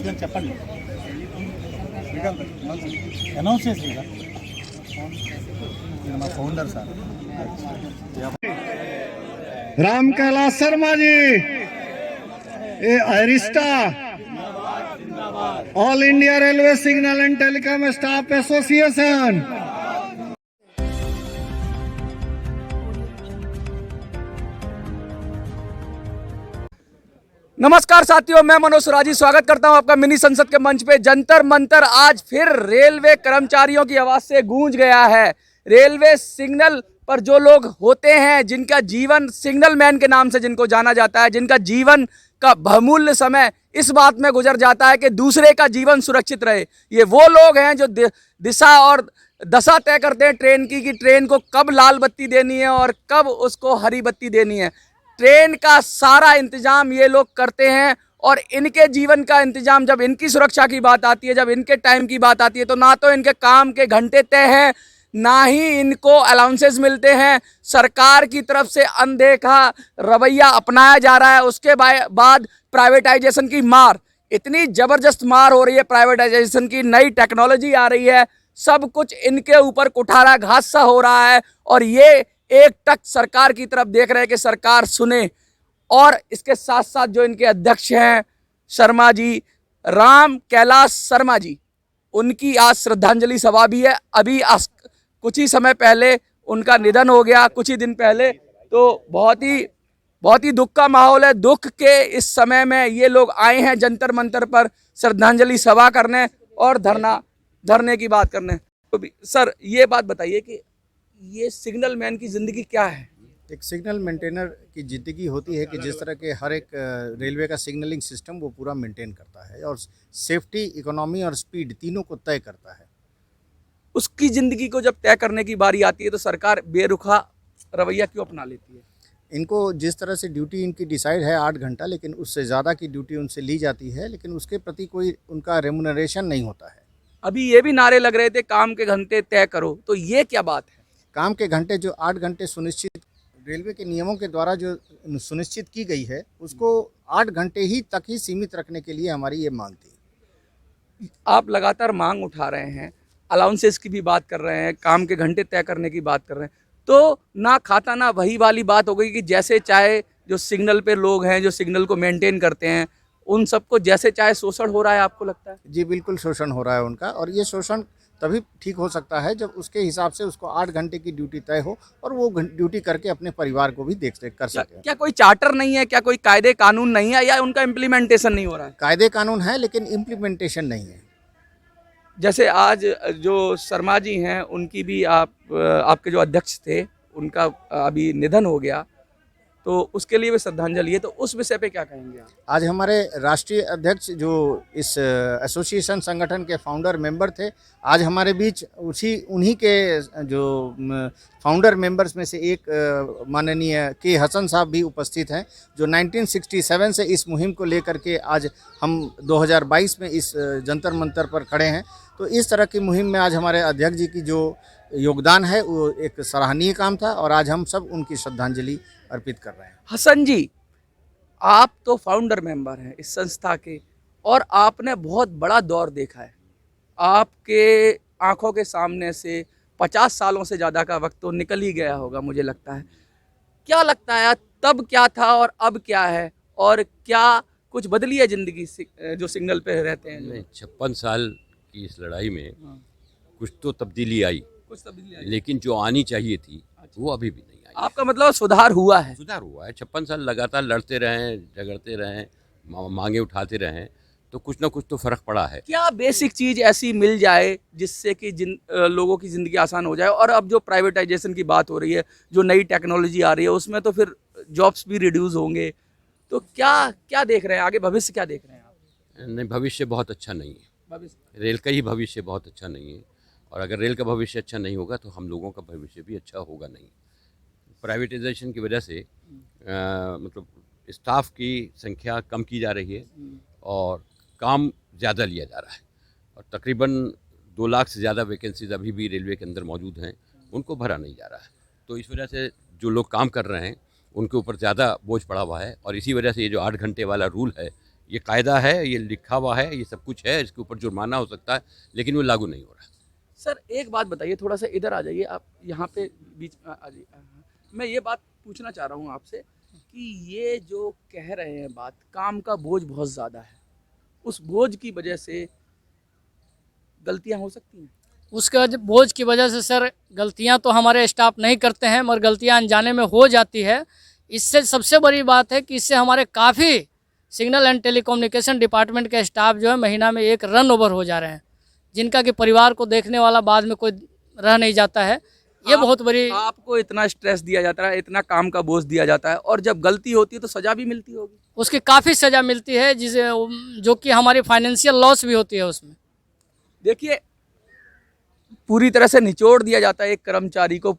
గారు చెప్పండి. అనౌన్స్ చేసి కదా మా ఫౌండర్ సార్ राम कैलाश शर्मा जी, ये Arista all India railway signal and telecom staff association. नमस्कार साथियों, मैं मनोज सुराजी स्वागत करता हूं आपका मिनी संसद के मंच पे। जंतर मंतर आज फिर रेलवे कर्मचारियों की आवाज से गूंज गया है। रेलवे सिग्नल पर जो लोग होते हैं, जिनका जीवन सिग्नल मैन के नाम से जिनको जाना जाता है, जिनका जीवन का बहुमूल्य समय इस बात में गुजर जाता है कि दूसरे का जीवन सुरक्षित रहे, ये वो लोग हैं जो दिशा और दशा तय करते हैं ट्रेन की कि ट्रेन को कब लाल बत्ती देनी है और कब उसको हरी बत्ती देनी है। ट्रेन का सारा इंतजाम ये लोग करते हैं और इनके जीवन का इंतजाम जब इनकी सुरक्षा की बात आती है, जब इनके टाइम की बात आती है, तो ना तो इनके काम के घंटे तय हैं, ना ही इनको अलाउंसेस मिलते हैं। सरकार की तरफ से अनदेखा रवैया अपनाया जा रहा है। उसके बाद प्राइवेटाइजेशन की मार, इतनी ज़बरदस्त मार हो रही है प्राइवेटाइजेशन की, नई टेक्नोलॉजी आ रही है, सब कुछ इनके ऊपर कुठारा घास सा हो रहा है और ये एक टक सरकार की तरफ देख रहे हैं कि सरकार सुने। और इसके साथ साथ जो इनके अध्यक्ष हैं शर्मा जी, राम कैलाश शर्मा जी, उनकी आज श्रद्धांजलि सभा भी है। अभी कुछ ही समय पहले उनका निधन हो गया, कुछ ही दिन पहले। तो बहुत ही दुख का माहौल है। दुख के इस समय में ये लोग आए हैं जंतर मंतर पर श्रद्धांजलि सभा करने और धरने की बात करने। तो सर ये बात बताइए कि ये सिग्नल मैन की ज़िंदगी क्या है? एक सिग्नल मेंटेनर की ज़िंदगी होती है कि जिस तरह के हर एक रेलवे का सिग्नलिंग सिस्टम वो पूरा मेंटेन करता है और सेफ्टी, इकोनॉमी और स्पीड तीनों को तय करता है। उसकी ज़िंदगी को जब तय करने की बारी आती है तो सरकार बेरुखा रवैया क्यों अपना लेती है? इनको जिस तरह से ड्यूटी इनकी डिसाइड है 8 घंटा, लेकिन उससे ज़्यादा की ड्यूटी उनसे ली जाती है, लेकिन उसके प्रति कोई उनका रेमुनरेशन नहीं होता है। अभी ये भी नारे लग रहे थे काम के घंटे तय करो, तो ये क्या बात है? काम के घंटे जो 8 घंटे सुनिश्चित रेलवे के नियमों के द्वारा जो सुनिश्चित की गई है, उसको 8 घंटे ही तक ही सीमित रखने के लिए हमारी ये मांग थी। आप लगातार मांग उठा रहे हैं, अलाउंसेस की भी बात कर रहे हैं, काम के घंटे तय करने की बात कर रहे हैं, तो ना खाता ना वही वाली बात हो गई कि जैसे चाहे जो सिग्नल पे लोग हैं, जो सिग्नल को मेंटेन करते हैं, उन सबको जैसे चाहे शोषण हो रहा है, आपको लगता है? जी बिल्कुल शोषण हो रहा है उनका, और ये शोषण तभी ठीक हो सकता है जब उसके हिसाब से उसको 8 घंटे की ड्यूटी तय हो और वो ड्यूटी करके अपने परिवार को भी देख कर सके। क्या कोई चार्टर नहीं है, क्या कोई कायदे कानून नहीं है, या उनका इम्प्लीमेंटेशन नहीं हो रहा है? कायदे कानून है लेकिन इम्प्लीमेंटेशन नहीं है। जैसे आज जो शर्मा जी हैं, उनकी भी आपके जो अध्यक्ष थे, उनका अभी निधन हो गया, तो उसके लिए भी श्रद्धांजलि है, तो उस विषय पे क्या कहेंगे आप? आज हमारे राष्ट्रीय अध्यक्ष जो इस एसोसिएशन संगठन के फाउंडर मेंबर थे, आज हमारे बीच उन्हीं के जो फाउंडर मेंबर्स में से एक माननीय के हसन साहब भी उपस्थित हैं, जो 1967 से इस मुहिम को लेकर के आज हम 2022 में इस जंतर मंतर पर खड़े हैं। तो इस तरह की मुहिम में आज हमारे अध्यक्ष जी की जो योगदान है वो एक सराहनीय काम था और आज हम सब उनकी श्रद्धांजलि अर्पित कर रहे हैं। हसन जी, आप तो फाउंडर मेंबर हैं इस संस्था के और आपने बहुत बड़ा दौर देखा है। आपके आंखों के सामने से 50 सालों से ज़्यादा का वक्त तो निकल ही गया होगा, मुझे लगता है। क्या लगता है तब क्या था और अब क्या है, और क्या कुछ बदली है ज़िंदगी जो सिग्नल पे रहते हैं? नहीं, 56 साल की इस लड़ाई में कुछ तो तब्दीली आई, लेकिन जो आनी चाहिए थी वो अभी भी नहीं आई। आपका मतलब सुधार हुआ है? सुधार हुआ है। 56 साल लगातार लड़ते रहें, झगड़ते रहें, मांगे उठाते रहें, तो कुछ ना कुछ तो फ़र्क पड़ा है। क्या बेसिक चीज़ ऐसी मिल जाए जिससे कि लोगों की ज़िंदगी आसान हो जाए? और अब जो प्राइवेटाइजेशन की बात हो रही है, जो नई टेक्नोलॉजी आ रही है, उसमें तो फिर जॉब्स भी रिड्यूस होंगे, तो क्या देख रहे हैं आगे, भविष्य क्या देख रहे हैं आप? नहीं, भविष्य बहुत अच्छा नहीं है। रेल का ही भविष्य बहुत अच्छा नहीं है, और अगर रेल का भविष्य अच्छा नहीं होगा तो हम लोगों का भविष्य भी अच्छा होगा नहीं। प्राइवेटाइजेशन की वजह से मतलब स्टाफ की संख्या कम की जा रही है और काम ज़्यादा लिया जा रहा है, और तकरीबन 2 लाख से ज़्यादा वैकेंसीज अभी भी रेलवे के अंदर मौजूद हैं, उनको भरा नहीं जा रहा है। तो इस वजह से जो लोग काम कर रहे हैं उनके ऊपर ज़्यादा बोझ पड़ा हुआ है, और इसी वजह से ये जो 8 घंटे वाला रूल है ये कायदा है, ये लिखा हुआ है, ये सब कुछ है, इसके ऊपर जुर्माना हो सकता है, लेकिन वो लागू नहीं हो रहा है। सर एक बात बताइए, थोड़ा सा इधर आ जाइए आप, यहाँ पे बीच आ जाइए। मैं ये बात पूछना चाह रहा हूँ आपसे कि ये जो कह रहे हैं बात, काम का बोझ बहुत ज़्यादा है, उस बोझ की वजह से गलतियाँ हो सकती हैं? उसका बोझ की वजह से सर गलतियां तो हमारे स्टाफ नहीं करते हैं, मगर गलतियां अनजाने में हो जाती है। इससे सबसे बड़ी बात है कि इससे हमारे काफ़ी सिग्नल एंड टेलीकम्युनिकेशन डिपार्टमेंट के स्टाफ जो है महीना में एक रन ओवर हो जा रहे हैं, जिनका कि परिवार को देखने वाला बाद में कोई रह नहीं जाता है। ये बहुत बड़ी, आपको इतना स्ट्रेस दिया जाता है, इतना काम का बोझ दिया जाता है, और जब गलती होती है तो सज़ा भी मिलती होगी। उसकी काफ़ी सज़ा मिलती है, जिसे जो कि हमारी फाइनेंशियल लॉस भी होती है उसमें। देखिए, पूरी तरह से निचोड़ दिया जाता है एक कर्मचारी को,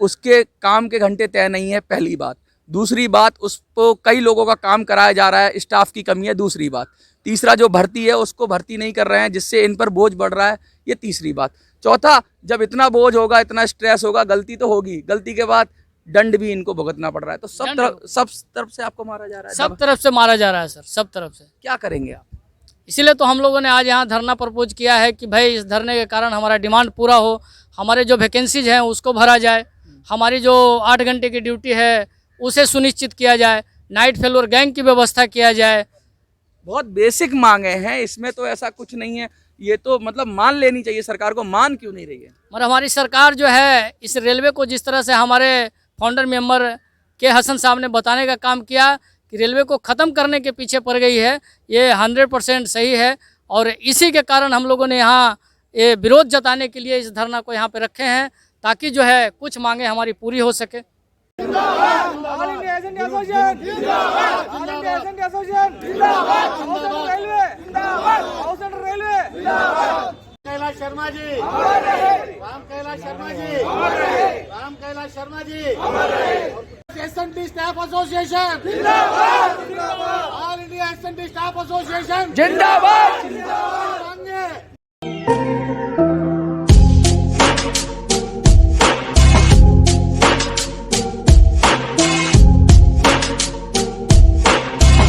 उसके काम के घंटे तय नहीं है, पहली बात। दूसरी बात, उसको कई लोगों का काम कराया जा रहा है, स्टाफ की कमी है, दूसरी बात। तीसरा, जो भर्ती है उसको भर्ती नहीं कर रहे हैं, जिससे इन पर बोझ बढ़ रहा है, ये तीसरी बात। चौथा, जब इतना बोझ होगा, इतना स्ट्रेस होगा, गलती तो होगी, गलती के बाद दंड भी इनको भुगतना पड़ रहा है, तो सब तरफ से आपको मारा जा रहा है। सब तरफ से मारा जा रहा है सर, सब तरफ से। क्या करेंगे आप? इसीलिए तो हम लोगों ने आज यहाँ धरना प्रपोज किया है कि भाई इस धरने के कारण हमारा डिमांड पूरा हो, हमारे जो वैकेंसीज हैं उसको भरा जाए, हमारी जो 8 घंटे की ड्यूटी है उसे सुनिश्चित किया जाए, नाइट फेलोर गैंग की व्यवस्था किया जाए। बहुत बेसिक मांगे हैं, इसमें तो ऐसा कुछ नहीं है, ये तो मतलब मान लेनी चाहिए सरकार को, मान क्यों नहीं रही है? मगर हमारी सरकार जो है इस रेलवे को जिस तरह से हमारे फाउंडर मेंबर के हसन साहब ने बताने का काम किया कि रेलवे को ख़त्म करने के पीछे पड़ गई है, ये 100% सही है। और इसी के कारण हम लोगों ने यहाँ ये विरोध जताने के लिए इस धरना को यहाँ पे रखे हैं, ताकि जो है कुछ मांगे हमारी पूरी हो सके। Kailash Sharma ji, Ram Kailash Sharma ji, Ram Kailash Sharma ji, SNT staff association जिंदाबाद, all India SNT staff association जिंदाबाद। जिंदाबाद।